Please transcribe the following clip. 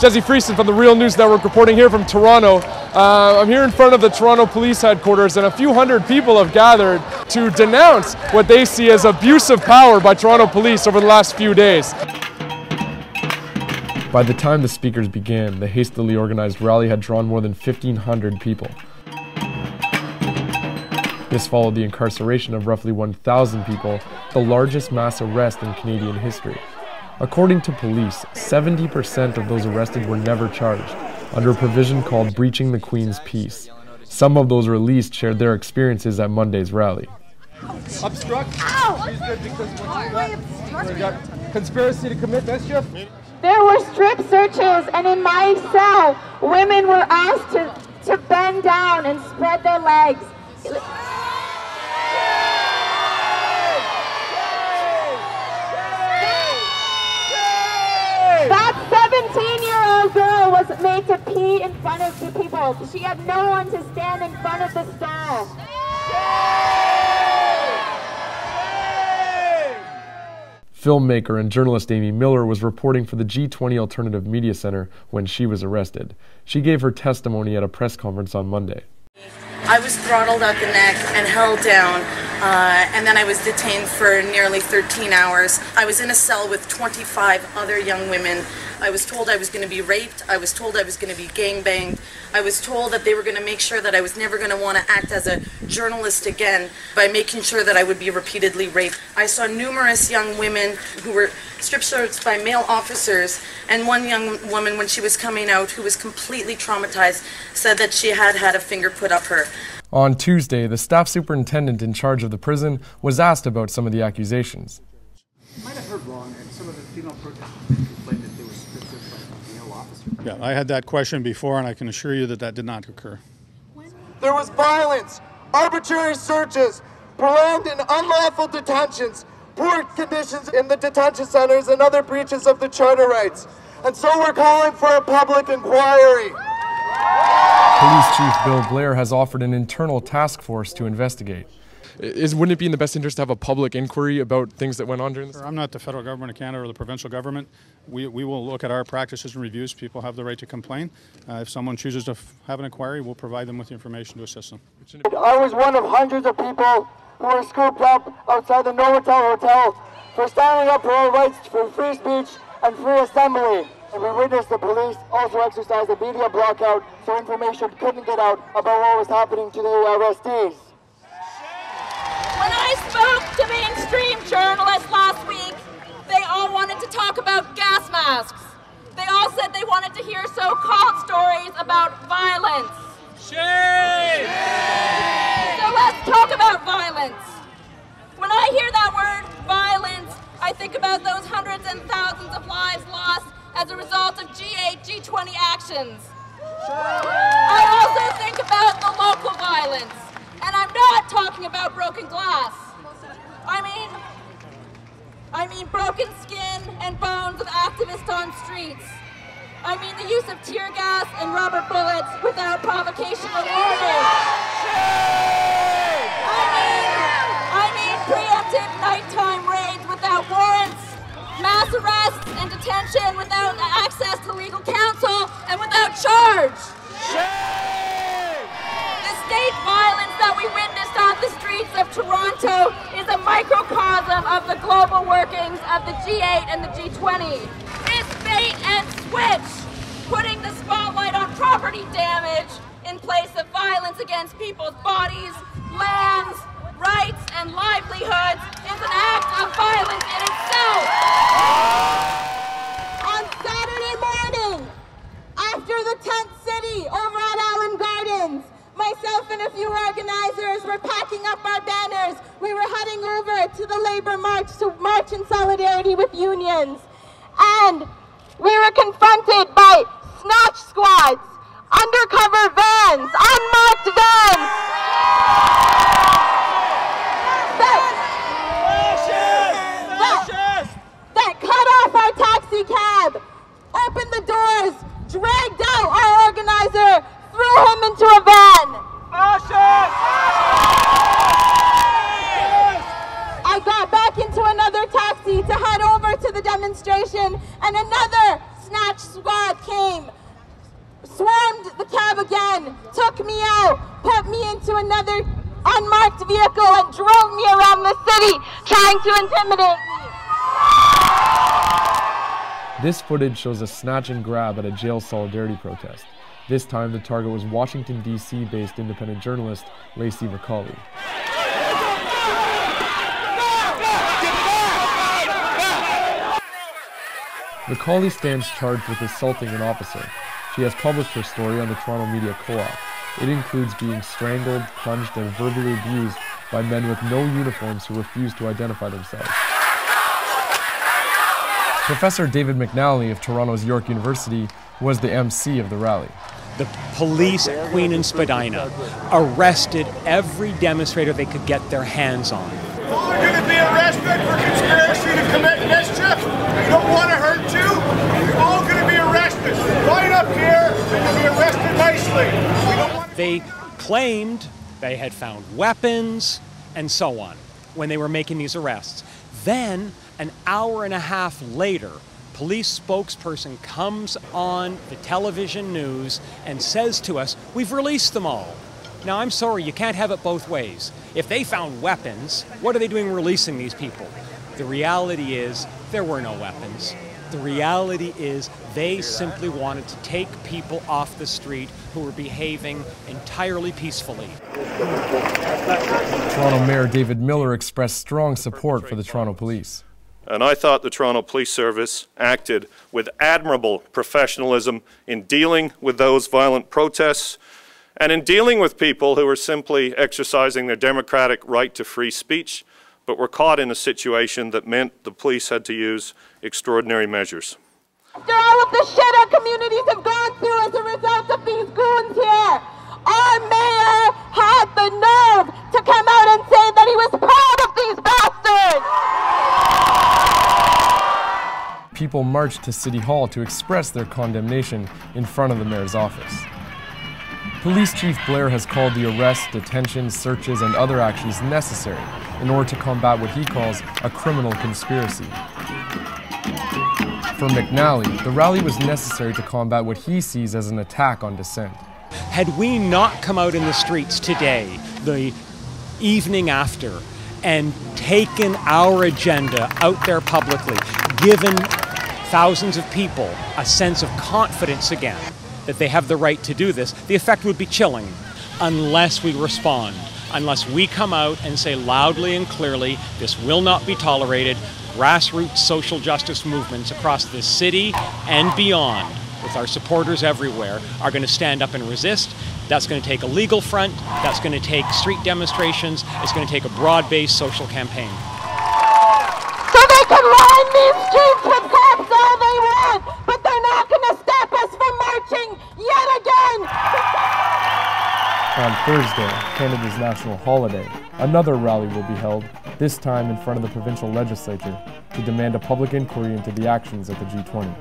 Jesse Freeston from the Real News Network reporting here from Toronto. I'm here in front of the Toronto Police Headquarters, and a few hundred people have gathered to denounce what they see as abuse of power by Toronto police over the last few days. By the time the speakers began, the hastily organized rally had drawn more than 1,500 people. This followed the incarceration of roughly 1,000 people, the largest mass arrest in Canadian history. According to police, 70% of those arrested were never charged, under a provision called breaching the Queen's peace. Some of those released shared their experiences at Monday's rally. Obstruct? She's got conspiracy to commit mischief? There were strip searches, and in my cell, women were asked to bend down and spread their legs. That 17-year-old girl was made to pee in front of the people. She had no one to stand in front of the stall. Filmmaker and journalist Amy Miller was reporting for the G20 Alternative Media Center when she was arrested. She gave her testimony at a press conference on Monday. I was throttled at the neck and held down, and then I was detained for nearly 13 hours. I was in a cell with 25 other young women. I was told I was going to be raped. I was told I was going to be gangbanged. I was told that they were going to make sure that I was never going to want to act as a journalist again by making sure that I would be repeatedly raped. I saw numerous young women who were strip searched by male officers, and one young woman, when she was coming out, who was completely traumatized, said that she had had a finger put up her. On Tuesday, the staff superintendent in charge of the prison was asked about some of the accusations. You might have heard wrong, and some of the female protesters complained that they were strip searched by male officers. Yeah, I had that question before, and I can assure you that that did not occur. There was violence, arbitrary searches, prolonged and unlawful detentions, poor conditions in the detention centers, and other breaches of the charter rights. And so we're calling for a public inquiry. Police Chief Bill Blair has offered an internal task force to investigate. Wouldn't it be in the best interest to have a public inquiry about things that went on during this? I'm not the federal government of Canada or the provincial government. We will look at our practices and reviews. People have the right to complain. If someone chooses to have an inquiry, we'll provide them with the information to assist them. I was one of hundreds of people who were scooped up outside the Novotel Hotel for standing up for our rights for free speech and free assembly. And we witnessed the police also exercise a media blockout so information couldn't get out about what was happening to the arrestees. When I spoke to mainstream journalists last week, they all wanted to talk about gas masks. They all said they wanted to hear so-called stories about violence. Shame! So let's talk about violence. When I hear that word, violence, I think about those hundreds and thousands of lives lost as a result of G8, G20 actions. I also think about the local violence. And I'm not talking about broken glass. I mean broken skin and bones of activists on streets. I mean the use of tear gas and rubber bullets without provocation or warning. I mean preemptive nighttime raids without warrants, mass arrests and detention without access to legal counsel and without charge. State violence that we witnessed on the streets of Toronto is a microcosm of the global workings of the G8 and the G20. This bait and switch, putting the spotlight on property damage in place of violence against people's bodies, lands, rights, and livelihoods is an act of violence in itself. On Saturday morning, after the tent city over at Allen Gardens, myself and a few organizers were packing up our banners. We were heading over to the labor march to march in solidarity with unions. And we were confronted by snatch squads, undercover vans, unmarked vans. That cut off our taxi cab, opened the doors, dragged out our organizer, threw him into a van. I got back into another taxi to head over to the demonstration, and another snatch Snatch squad came, swarmed the cab again, took me out, put me into another unmarked vehicle and drove me around the city trying to intimidate me. This footage shows a snatch and grab at a jail solidarity protest. This time the target was Washington, D.C. based independent journalist Lacey McCauley. McCauley stands charged with assaulting an officer. She has published her story on the Toronto Media Co-op. It includes being strangled, punched, and verbally abused by men with no uniforms who refuse to identify themselves. Professor David McNally of Toronto's York University was the MC of the rally. The police at Queen and Spadina arrested every demonstrator they could get their hands on. You're all going to be arrested for conspiracy to commit mischief. We don't want to hurt you. You're all going to be arrested. Right up here, and you'll be arrested nicely. They claimed they had found weapons and so on when they were making these arrests. Then, an hour and a half later, police spokesperson comes on the television news and says to us, "We've released them all." Now, I'm sorry, you can't have it both ways. If they found weapons, what are they doing releasing these people? The reality is there were no weapons. The reality is they simply wanted to take people off the street who were behaving entirely peacefully. Toronto Mayor David Miller expressed strong support for the Toronto Police. And I thought the Toronto Police Service acted with admirable professionalism in dealing with those violent protests and in dealing with people who were simply exercising their democratic right to free speech, but were caught in a situation that meant the police had to use extraordinary measures. After all of the shit our communities have gone through as a result of these goons here, our mayor had the nerve to come out and say that he was proud of these bastards! People marched to City Hall to express their condemnation in front of the mayor's office. Police Chief Blair has called the arrests, detentions, searches, and other actions necessary in order to combat what he calls a criminal conspiracy. For McNally, the rally was necessary to combat what he sees as an attack on dissent. Had we not come out in the streets today, the evening after, and taken our agenda out there publicly, given thousands of people a sense of confidence again that they have the right to do this, the effect would be chilling unless we respond, unless we come out and say loudly and clearly, this will not be tolerated. Grassroots social justice movements across this city and beyond, with our supporters everywhere, are going to stand up and resist. That's going to take a legal front, that's going to take street demonstrations, it's going to take a broad-based social campaign. So they can line these streets with cops all they want, but they're not going to stop us from marching yet again! On Thursday, Canada's national holiday, another rally will be held, this time in front of the provincial legislature, to demand a public inquiry into the actions of the G20.